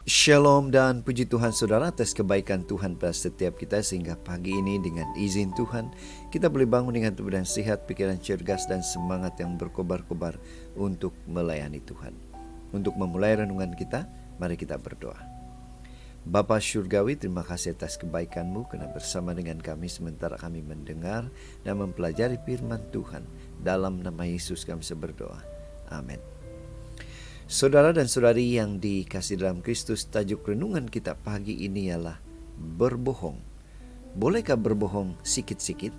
Shalom dan puji Tuhan saudara atas kebaikan Tuhan pada setiap kita sehingga pagi ini dengan izin Tuhan kita boleh bangun dengan tubuh dan sehat, pikiran cergas dan semangat yang berkobar-kobar untuk melayani Tuhan. Untuk memulai renungan kita, mari kita berdoa. Bapa Syurgawi, terima kasih atas kebaikan-Mu karena bersama dengan kami sementara kami mendengar dan mempelajari firman Tuhan. Dalam nama Yesus kami berdoa. Amin. Saudara dan saudari yang dikasihi dalam Kristus, tajuk renungan kita pagi ini ialah berbohong. Bolehkah berbohong sikit-sikit?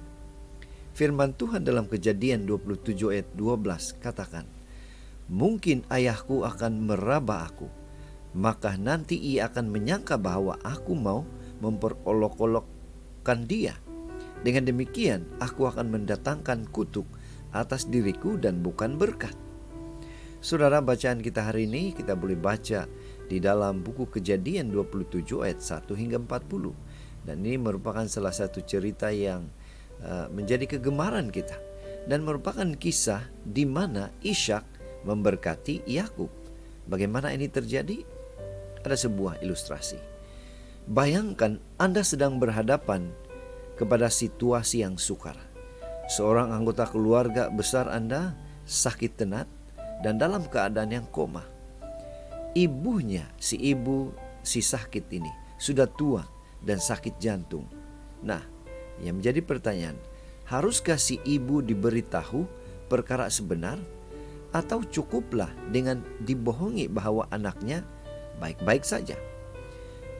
Firman Tuhan dalam Kejadian 27 ayat 12 katakan, "Mungkin ayahku akan meraba aku, maka nanti ia akan menyangka bahwa aku mau memperolok-olokkan dia. Dengan demikian aku akan mendatangkan kutuk atas diriku dan bukan berkat." Saudara, bacaan kita hari ini kita boleh baca di dalam buku Kejadian 27 ayat 1 hingga 40. Dan ini merupakan salah satu cerita yang menjadi kegemaran kita. Dan merupakan kisah di mana Ishak memberkati Yakub. Bagaimana ini terjadi? Ada sebuah ilustrasi. Bayangkan Anda sedang berhadapan kepada situasi yang sukar. Seorang anggota keluarga besar Anda sakit tenat dan dalam keadaan yang koma. Ibunya, si sakit ini sudah tua dan sakit jantung. Nah, yang menjadi pertanyaan, haruskah si ibu diberitahu perkara sebenar atau cukuplah dengan dibohongi bahwa anaknya baik-baik saja?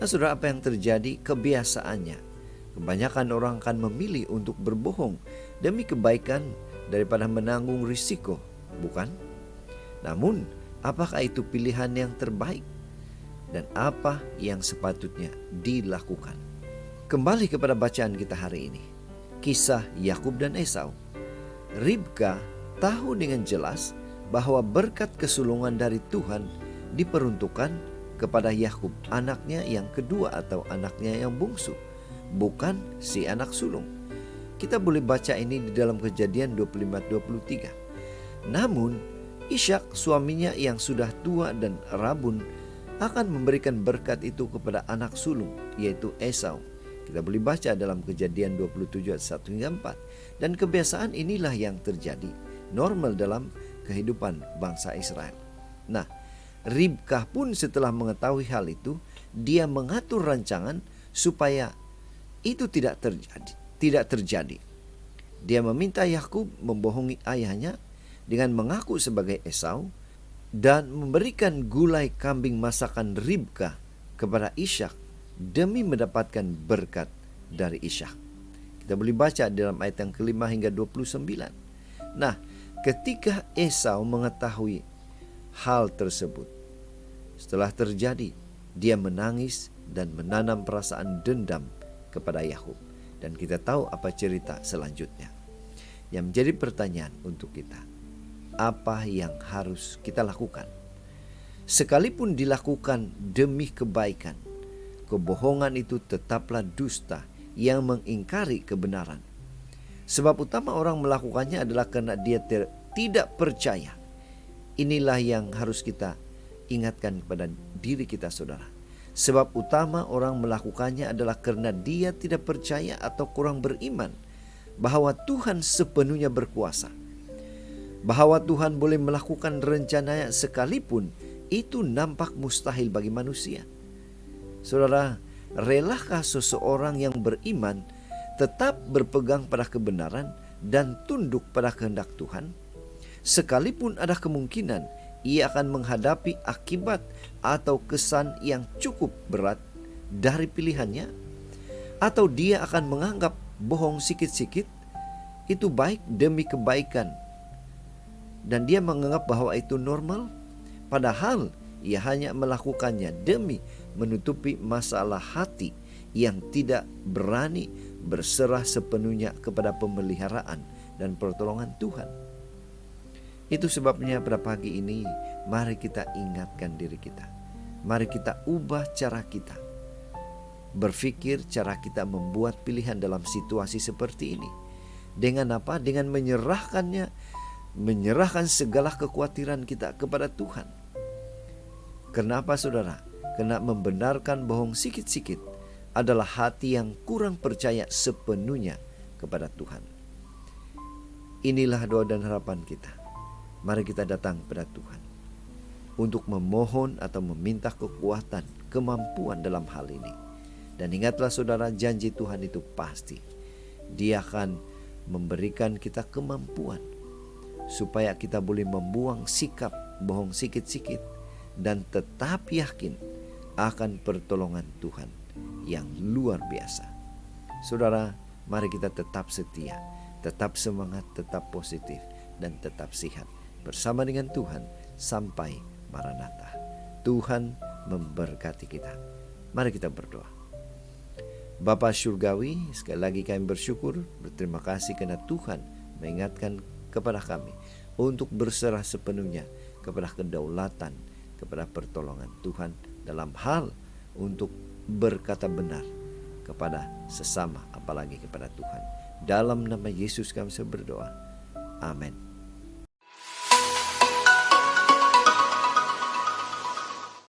Nah, saudara, apa yang terjadi? Kebiasaannya, kebanyakan orang akan memilih untuk berbohong demi kebaikan daripada menanggung risiko, bukan? Namun, apakah itu pilihan yang terbaik? Dan apa yang sepatutnya dilakukan? Kembali kepada bacaan kita hari ini. Kisah Yakub dan Esau. Ribka tahu dengan jelas bahwa berkat kesulungan dari Tuhan diperuntukkan kepada Yakub, anaknya yang kedua atau anaknya yang bungsu, bukan si anak sulung. Kita boleh baca ini di dalam Kejadian 25-23. Namun Ishak, suaminya yang sudah tua dan rabun, akan memberikan berkat itu kepada anak sulung, yaitu Esau. Kita boleh baca dalam Kejadian 27 ayat 1 hingga 4. Dan kebiasaan inilah yang terjadi normal dalam kehidupan bangsa Israel. Nah, Ribkah pun setelah mengetahui hal itu, dia mengatur rancangan supaya itu tidak terjadi. Dia meminta Yakub membohongi ayahnya dengan mengaku sebagai Esau dan memberikan gulai kambing masakan Ribkah kepada Ishak demi mendapatkan berkat dari Ishak. Kita boleh baca dalam ayat yang kelima hingga 29. Nah, ketika Esau mengetahui hal tersebut, setelah terjadi, dia menangis dan menanam perasaan dendam kepada Yakub. Dan kita tahu apa cerita selanjutnya. Yang menjadi pertanyaan untuk kita, apa yang harus kita lakukan? Sekalipun dilakukan demi kebaikan, kebohongan itu tetaplah dusta yang mengingkari kebenaran. Sebab utama orang melakukannya adalah karena dia tidak percaya. Inilah yang harus kita ingatkan kepada diri kita, saudara. Sebab utama orang melakukannya adalah karena dia tidak percaya atau kurang beriman bahwa Tuhan sepenuhnya berkuasa, bahwa Tuhan boleh melakukan rencananya sekalipun itu nampak mustahil bagi manusia. Saudara, relakah seseorang yang beriman tetap berpegang pada kebenaran dan tunduk pada kehendak Tuhan? Sekalipun ada kemungkinan ia akan menghadapi akibat atau kesan yang cukup berat dari pilihannya, atau dia akan menganggap bohong sikit-sikit itu baik demi kebaikan, dan dia menganggap bahwa itu normal, padahal ia hanya melakukannya demi menutupi masalah hati yang tidak berani berserah sepenuhnya kepada pemeliharaan dan pertolongan Tuhan. Itu sebabnya pada pagi ini mari kita ingatkan diri kita. Mari kita ubah cara kita berpikir, cara kita membuat pilihan dalam situasi seperti ini. Dengan apa? Dengan menyerahkan segala kekhawatiran kita kepada Tuhan. Kenapa, saudara? Kena membenarkan bohong sikit-sikit adalah hati yang kurang percaya sepenuhnya kepada Tuhan. Inilah doa dan harapan kita. Mari kita datang kepada Tuhan untuk memohon atau meminta kekuatan, kemampuan dalam hal ini. Dan ingatlah saudara, janji Tuhan itu pasti. Dia akan memberikan kita kemampuan supaya kita boleh membuang sikap bohong sikit-sikit dan tetap yakin akan pertolongan Tuhan yang luar biasa. Saudara, mari kita tetap setia, tetap semangat, tetap positif, dan tetap sehat bersama dengan Tuhan sampai Maranatha. Tuhan memberkati kita. Mari kita berdoa. Bapa Surgawi, sekali lagi kami bersyukur, berterima kasih karena Tuhan mengingatkan kepada kami untuk berserah sepenuhnya kepada kedaulatan, kepada pertolongan Tuhan dalam hal untuk berkata benar kepada sesama, apalagi kepada Tuhan. Dalam nama Yesus kami berdoa. Amin.